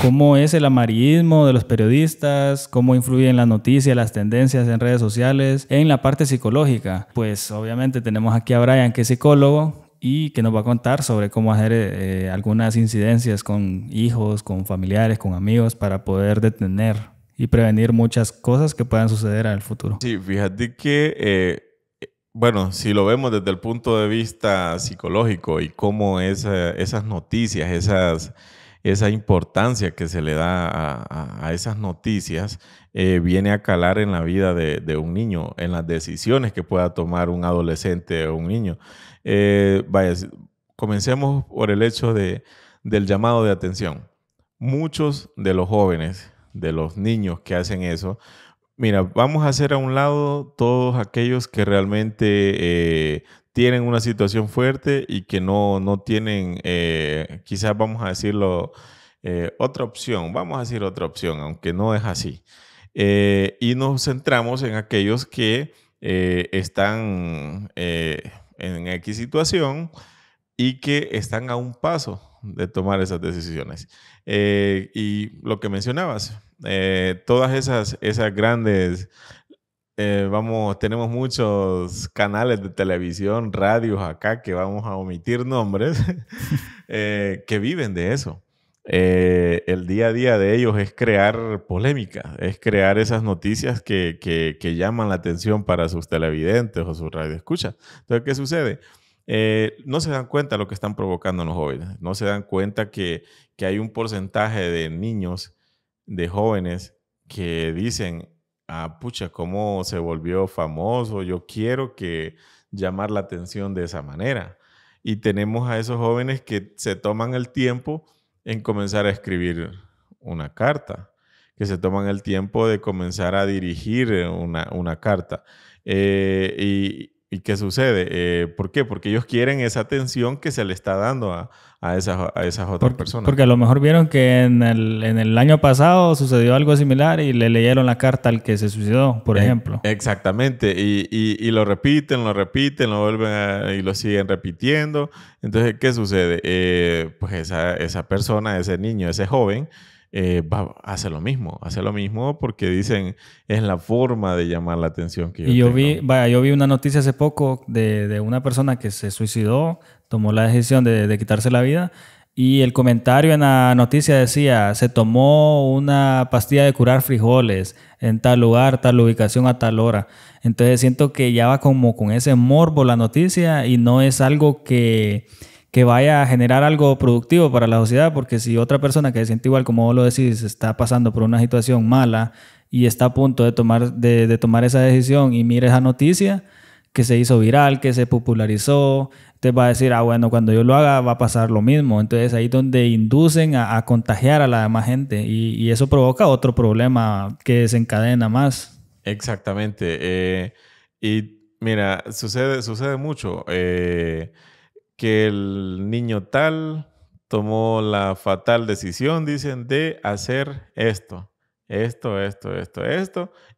cómo es el amarillismo de los periodistas, cómo influyen las noticias, las tendencias en redes sociales, en la parte psicológica. Pues obviamente tenemos aquí a Brian, que es psicólogo, y que nos va a contar sobre cómo hacer algunas incidencias con hijos, con familiares, con amigos, para poder detener y prevenir muchas cosas que puedan suceder en el futuro. Sí, fíjate que, bueno, si lo vemos desde el punto de vista psicológico y cómo esas noticias, esa importancia que se le da a esas noticias, viene a calar en la vida de un niño, en las decisiones que pueda tomar un adolescente o un niño. Vaya, comencemos por el hecho del llamado de atención. Muchos de los jóvenes, de los niños que hacen eso, mira, vamos a hacer a un lado todos aquellos que realmente tienen una situación fuerte y que no tienen, quizás vamos a decirlo, otra opción. Vamos a decir otra opción, aunque no es así. Y nos centramos en aquellos que están en X situación y que están a un paso de tomar esas decisiones. Y lo que mencionabas, todas esas grandes, tenemos muchos canales de televisión, radios acá, que vamos a omitir nombres, que viven de eso. El día a día de ellos es crear polémica, es crear esas noticias que llaman la atención para sus televidentes o sus radioescuchas. Entonces, ¿qué sucede? No se dan cuenta de lo que están provocando los jóvenes. No se dan cuenta que hay un porcentaje de niños, de jóvenes, que dicen, pucha, ¿cómo se volvió famoso? Yo quiero llamar la atención de esa manera. Y tenemos a esos jóvenes que se toman el tiempo en comenzar a escribir una carta, que se toman el tiempo de comenzar a dirigir una carta. ¿Y qué sucede? ¿Por qué? Porque ellos quieren esa atención que se le está dando a esas otras personas. Porque a lo mejor vieron que en el año pasado sucedió algo similar y le leyeron la carta al que se suicidó, por ejemplo. Exactamente. Y lo repiten, lo vuelven y lo siguen repitiendo. Entonces, ¿qué sucede? Pues esa persona, ese niño, ese joven, hace lo mismo porque dicen es la forma de llamar la atención que yo tengo. Yo vi una noticia hace poco de una persona que se suicidó, tomó la decisión de quitarse la vida, y el comentario en la noticia decía: se tomó una pastilla de curar frijoles en tal lugar, tal ubicación, a tal hora. Entonces siento que ya va como con ese morbo la noticia y no es algo que vaya a generar algo productivo para la sociedad, porque si otra persona que se siente igual, como vos lo decís, está pasando por una situación mala y está a punto de tomar esa decisión y mira esa noticia que se hizo viral, que se popularizó, te va a decir, bueno, cuando yo lo haga va a pasar lo mismo. Entonces ahí es donde inducen a contagiar a la demás gente y eso provoca otro problema que desencadena más. Exactamente. Y mira, sucede mucho. Que el niño tal tomó la fatal decisión, dicen, de hacer esto,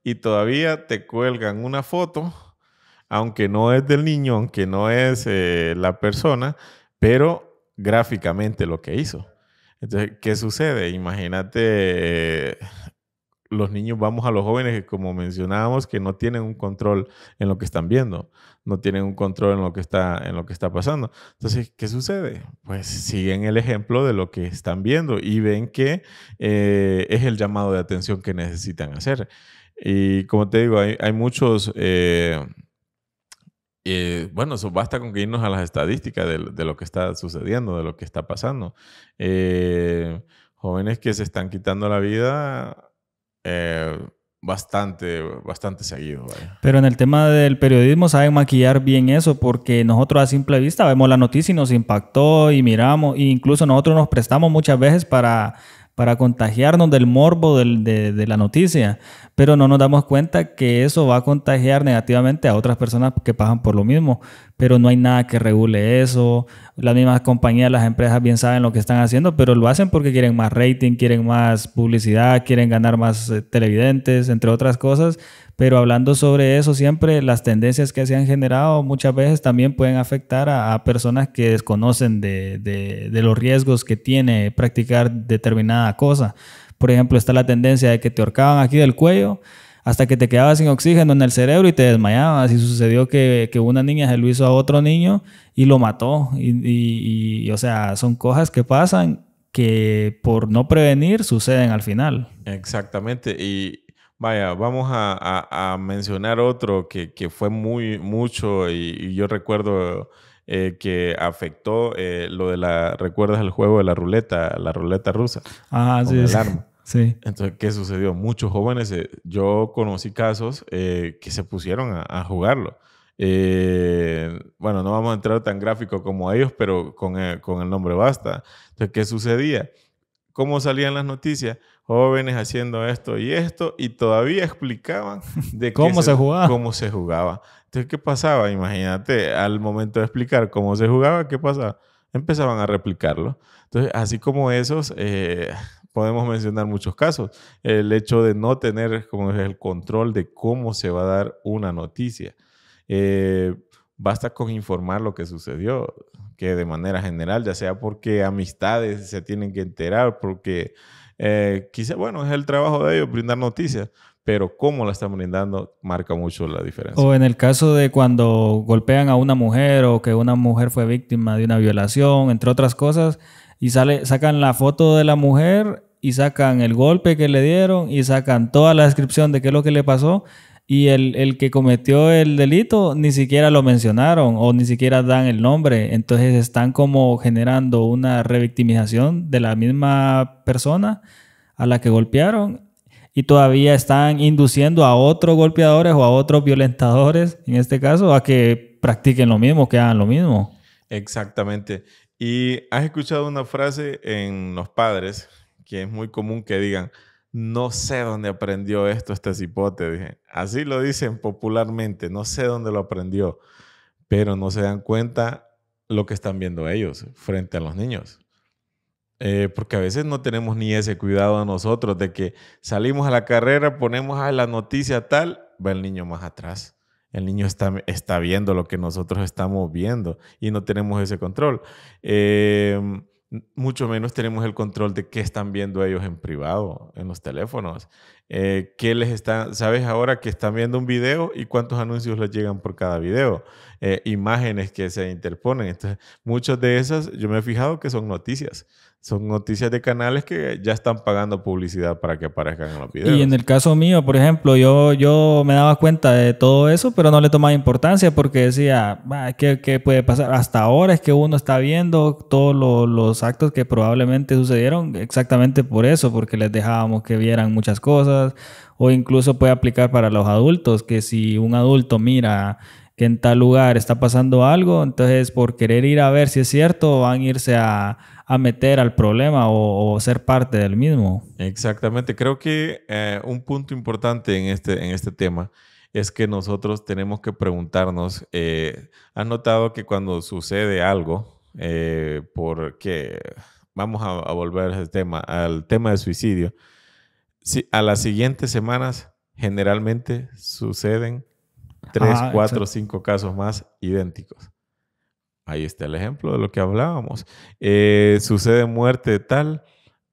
y todavía te cuelgan una foto, aunque no es del niño, aunque no es la persona, pero gráficamente lo que hizo. Entonces, ¿qué sucede? Imagínate, los niños, vamos a los jóvenes que, como mencionábamos, que no tienen un control en lo que están viendo, no tienen un control en lo que está pasando. Entonces, ¿qué sucede? Pues siguen el ejemplo de lo que están viendo y ven que es el llamado de atención que necesitan hacer. Y como te digo, hay muchos... bueno, eso basta con que irnos a las estadísticas de lo que está sucediendo, de lo que está pasando. Jóvenes que se están quitando la vida... bastante seguido. Vaya. Pero en el tema del periodismo saben maquillar bien eso, porque nosotros a simple vista vemos la noticia y nos impactó y miramos, e incluso nosotros nos prestamos muchas veces para contagiarnos del morbo de la noticia, pero no nos damos cuenta que eso va a contagiar negativamente a otras personas que pasan por lo mismo. pero no hay nada que regule eso. Las mismas compañías, las empresas bien saben lo que están haciendo, pero lo hacen porque quieren más rating, quieren más publicidad, quieren ganar más televidentes, entre otras cosas. Pero hablando sobre eso, siempre las tendencias que se han generado muchas veces también pueden afectar a personas que desconocen de los riesgos que tiene practicar determinada cosa. Por ejemplo, está la tendencia de que te ahorcaban aquí del cuello hasta que te quedabas sin oxígeno en el cerebro y te desmayabas. Y sucedió que una niña se lo hizo a otro niño y lo mató. O sea, son cosas que pasan que por no prevenir suceden al final. Exactamente. Y vaya, vamos a mencionar otro que fue mucho y yo recuerdo que afectó lo de ¿recuerdas el juego de la ruleta rusa Ah, con sí, el sí. arma? Sí. Entonces, ¿qué sucedió? Muchos jóvenes, yo conocí casos que se pusieron a jugarlo. Bueno, no vamos a entrar tan gráfico como ellos, pero con el nombre basta. Entonces, ¿qué sucedía? ¿Cómo salían las noticias? Jóvenes haciendo esto, y todavía explicaban ¿Cómo se jugaba? cómo se jugaba. Entonces, ¿qué pasaba? Imagínate, al momento de explicar cómo se jugaba, ¿qué pasaba? Empezaban a replicarlo. Entonces, así como esos, podemos mencionar muchos casos. El hecho de no tener como el control de cómo se va a dar una noticia. Eh, Basta con informar lo que sucedió, que de manera general, ya sea porque amistades se tienen que enterar, porque quizá, bueno, es el trabajo de ellos brindar noticias, pero cómo la están brindando marca mucho la diferencia. O en el caso de cuando golpean a una mujer o que una mujer fue víctima de una violación, entre otras cosas, y sacan la foto de la mujer y sacan el golpe que le dieron y sacan toda la descripción de qué es lo que le pasó y el que cometió el delito ni siquiera lo mencionaron o ni siquiera dan el nombre. Entonces están como generando una revictimización de la misma persona a la que golpearon y todavía están induciendo a otros golpeadores o a otros violentadores, en este caso, a que practiquen lo mismo, que hagan lo mismo. Exactamente. Y has escuchado una frase en los padres que es muy común que digan, no sé dónde aprendió esto este cipote. Dije, así lo dicen popularmente, no sé dónde lo aprendió, pero no se dan cuenta lo que están viendo ellos frente a los niños. Porque a veces no tenemos ni ese cuidado a nosotros de que salimos a la carrera, ponemos a la noticia tal, va el niño más atrás. El niño está viendo lo que nosotros estamos viendo y no tenemos ese control. Eh, Mucho menos tenemos el control de qué están viendo ellos en privado, en los teléfonos. ¿Qué les están, sabes ahora que están viendo un video y cuántos anuncios les llegan por cada video? Imágenes que se interponen. Entonces, muchas de esas yo me he fijado que son noticias. Son noticias de canales que ya están pagando publicidad para que aparezcan en los Y en videos. el caso mío, por ejemplo, yo me daba cuenta de todo eso, pero no le tomaba importancia porque decía, "Bah, ¿qué puede pasar? Hasta ahora es que uno está viendo todos los actos que probablemente sucedieron exactamente por eso, porque les dejábamos que vieran muchas cosas, o incluso puede aplicar para los adultos, que si un adulto mira que en tal lugar está pasando algo, entonces por querer ir a ver si es cierto, van a irse a meter al problema o ser parte del mismo. Exactamente. Creo que un punto importante en este tema es que nosotros tenemos que preguntarnos, ¿has notado que cuando sucede algo, porque vamos a volver a ese tema, al tema del suicidio, si, a las siguientes semanas generalmente suceden tres, Ajá, cuatro, exacto. cinco casos más idénticos? Ahí está el ejemplo de lo que hablábamos. Sucede muerte tal,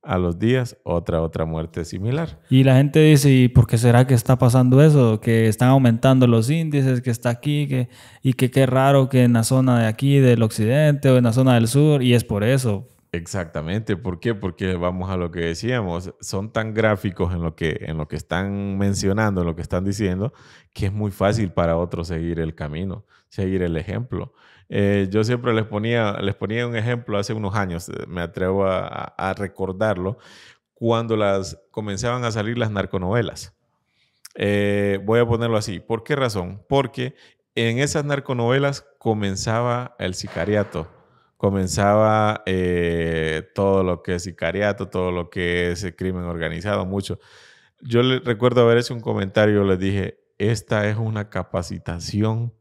a los días otra muerte similar. Y la gente dice, ¿y por qué será que está pasando eso? Que están aumentando los índices, que está aquí, y que qué raro que en la zona de aquí, del occidente o en la zona del sur, y es por eso. Exactamente. ¿Por qué? Porque vamos a lo que decíamos, son tan gráficos en lo que están mencionando, en lo que están diciendo, que es muy fácil para otros seguir el camino, seguir el ejemplo. Yo siempre les ponía un ejemplo hace unos años, me atrevo a recordarlo, cuando comenzaban a salir las narconovelas. Voy a ponerlo así. ¿Por qué razón? Porque en esas narconovelas comenzaba el sicariato, comenzaba todo lo que es sicariato, todo lo que es el crimen organizado, mucho. Yo recuerdo haber hecho un comentario, les dije, esta es una capacitación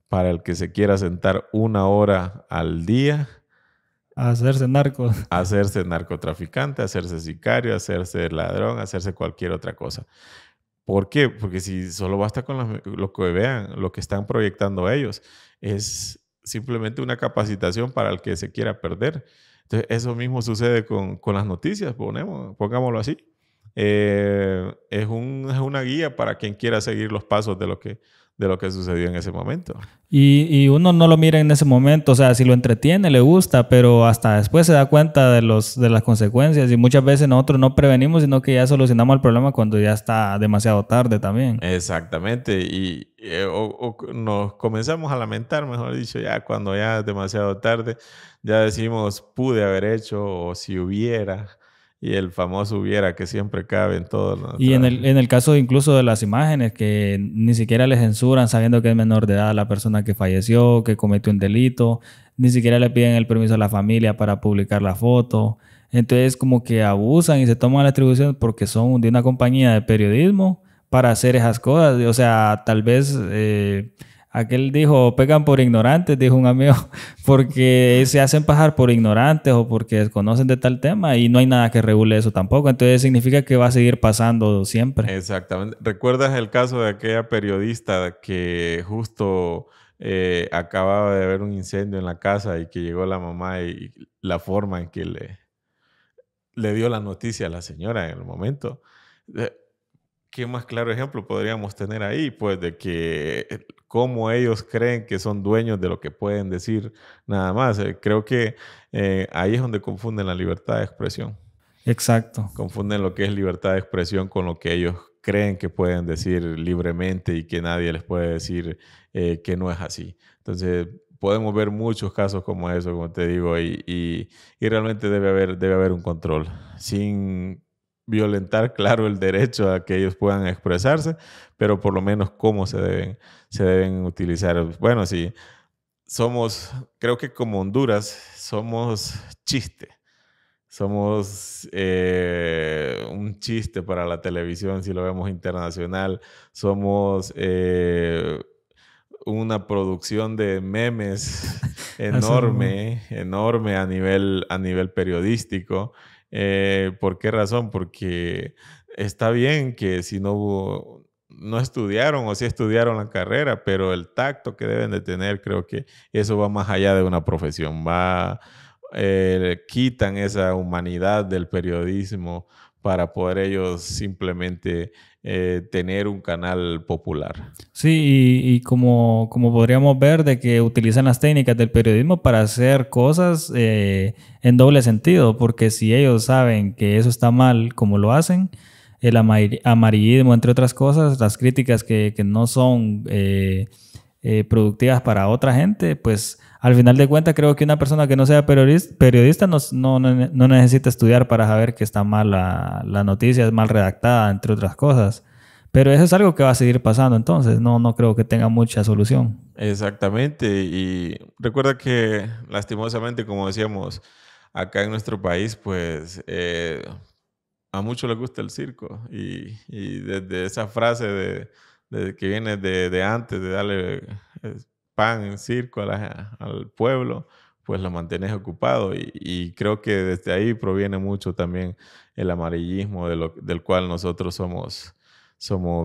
para el que se quiera sentar 1 hora al día A hacerse narco. a hacerse narcotraficante, a hacerse sicario, a hacerse ladrón, a hacerse cualquier otra cosa. ¿Por qué? Porque si solo basta con lo que vean, lo que están proyectando ellos, es simplemente una capacitación para el que se quiera perder. Entonces, eso mismo sucede con las noticias, pongámoslo así. Es una guía para quien quiera seguir los pasos de lo que sucedió en ese momento. Y uno no lo mira en ese momento, o sea, si lo entretiene, le gusta, pero hasta después se da cuenta de las consecuencias y muchas veces nosotros no prevenimos, sino que ya solucionamos el problema cuando ya está demasiado tarde también. Exactamente, y o nos comenzamos a lamentar, mejor dicho, ya cuando ya es demasiado tarde, ya decimos pude haber hecho o si hubiera, y el famoso hubiera que siempre cabe en todo, ¿no? Y en el caso incluso de las imágenes, que ni siquiera le censuran sabiendo que es menor de edad la persona que falleció, que cometió un delito, ni siquiera le piden el permiso a la familia para publicar la foto. Entonces como que abusan y se toman la atribución porque son de una compañía de periodismo para hacer esas cosas. O sea, tal vez aquel dijo, pegan por ignorantes, dijo un amigo, porque se hacen pasar por ignorantes o porque desconocen de tal tema y no hay nada que regule eso tampoco. Entonces significa que va a seguir pasando siempre. Exactamente. ¿Recuerdas el caso de aquella periodista que justo acababa de haber un incendio en la casa y que llegó la mamá y la forma en que le dio la noticia a la señora en el momento? ¿Qué más claro ejemplo podríamos tener ahí? Pues de que cómo ellos creen que son dueños de lo que pueden decir nada más. Creo que ahí es donde confunden la libertad de expresión. Exacto. Confunden lo que es libertad de expresión con lo que ellos creen que pueden decir libremente y que nadie les puede decir que no es así. Entonces, podemos ver muchos casos como eso, como te digo, y realmente debe haber un control, sin violentar, claro, el derecho a que ellos puedan expresarse, pero por lo menos cómo se deben utilizar. Bueno, sí, creo que como Honduras, somos chiste. Somos un chiste para la televisión si lo vemos internacional. Somos una producción de memes enorme a nivel periodístico. ¿Por qué razón? Porque está bien que si no estudiaron o si estudiaron la carrera, pero el tacto que deben de tener, creo que eso va más allá de una profesión. Quitan esa humanidad del periodismo para poder ellos simplemente tener un canal popular. Sí, y como podríamos ver de que utilizan las técnicas del periodismo para hacer cosas en doble sentido, porque si ellos saben que eso está mal como lo hacen, el amarillismo, entre otras cosas, las críticas que no son productivas para otra gente, pues al final de cuentas creo que una persona que no sea periodista no necesita estudiar para saber que está mal la noticia, es mal redactada, entre otras cosas. Pero eso es algo que va a seguir pasando, entonces no creo que tenga mucha solución. Exactamente, y recuerda que lastimosamente, como decíamos, acá en nuestro país, pues a muchos les gusta el circo y desde esa frase de que viene de antes, de darle pan en circo al pueblo, pues lo mantienes ocupado y creo que desde ahí proviene mucho también el amarillismo del cual nosotros somos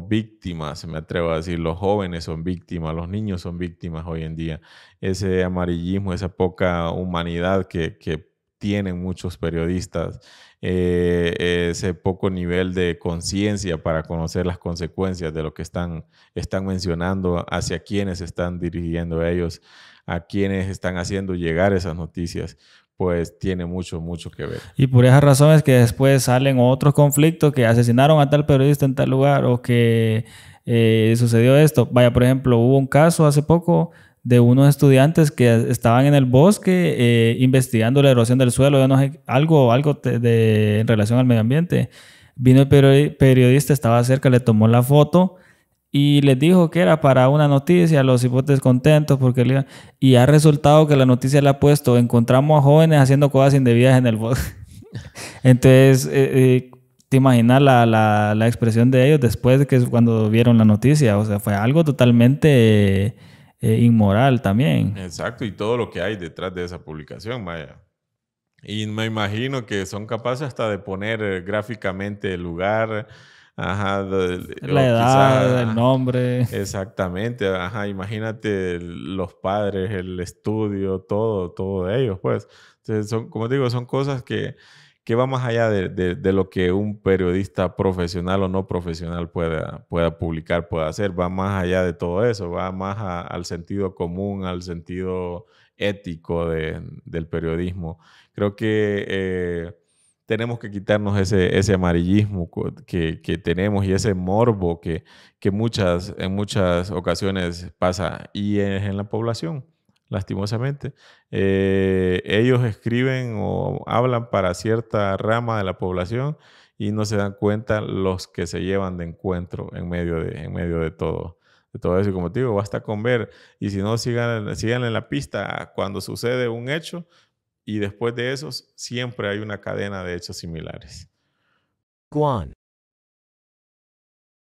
víctimas, me atrevo a decir. Los jóvenes son víctimas, los niños son víctimas hoy en día. Ese amarillismo, esa poca humanidad que tienen muchos periodistas, ese poco nivel de conciencia para conocer las consecuencias de lo que están mencionando, hacia quienes están dirigiendo ellos, a quienes están haciendo llegar esas noticias, pues tiene mucho que ver. Y por esas razones que después salen otros conflictos, que asesinaron a tal periodista en tal lugar o que sucedió esto. Vaya, por ejemplo, hubo un caso hace poco de unos estudiantes que estaban en el bosque investigando la erosión del suelo, yo no sé, algo en relación al medio ambiente. Vino el periodista, estaba cerca, le tomó la foto y les dijo que era para una noticia, los hipotes contentos porque y ha resultado que la noticia le ha puesto: encontramos a jóvenes haciendo cosas indebidas en el bosque. Entonces, te imaginas la expresión de ellos después de que cuando vieron la noticia. O sea, fue algo totalmente inmoral también. Exacto, y todo lo que hay detrás de esa publicación, vaya. Y me imagino que son capaces hasta de poner gráficamente el lugar, ajá, La o edad, el quizás, nombre. exactamente, ajá, imagínate los padres, el estudio, todo de ellos, pues. Entonces, son, como digo, son cosas que va más allá de lo que un periodista profesional o no profesional pueda publicar, pueda hacer, va más allá de todo eso, va más al sentido común, al sentido ético del periodismo. Creo que tenemos que quitarnos ese amarillismo que tenemos y ese morbo que en muchas ocasiones pasa y es en la población, lastimosamente. Ellos escriben o hablan para cierta rama de la población y no se dan cuenta los que se llevan de encuentro en medio de todo eso. Y como te digo, basta con ver. Y si no, sigan en la pista cuando sucede un hecho y después de esos siempre hay una cadena de hechos similares. Guan.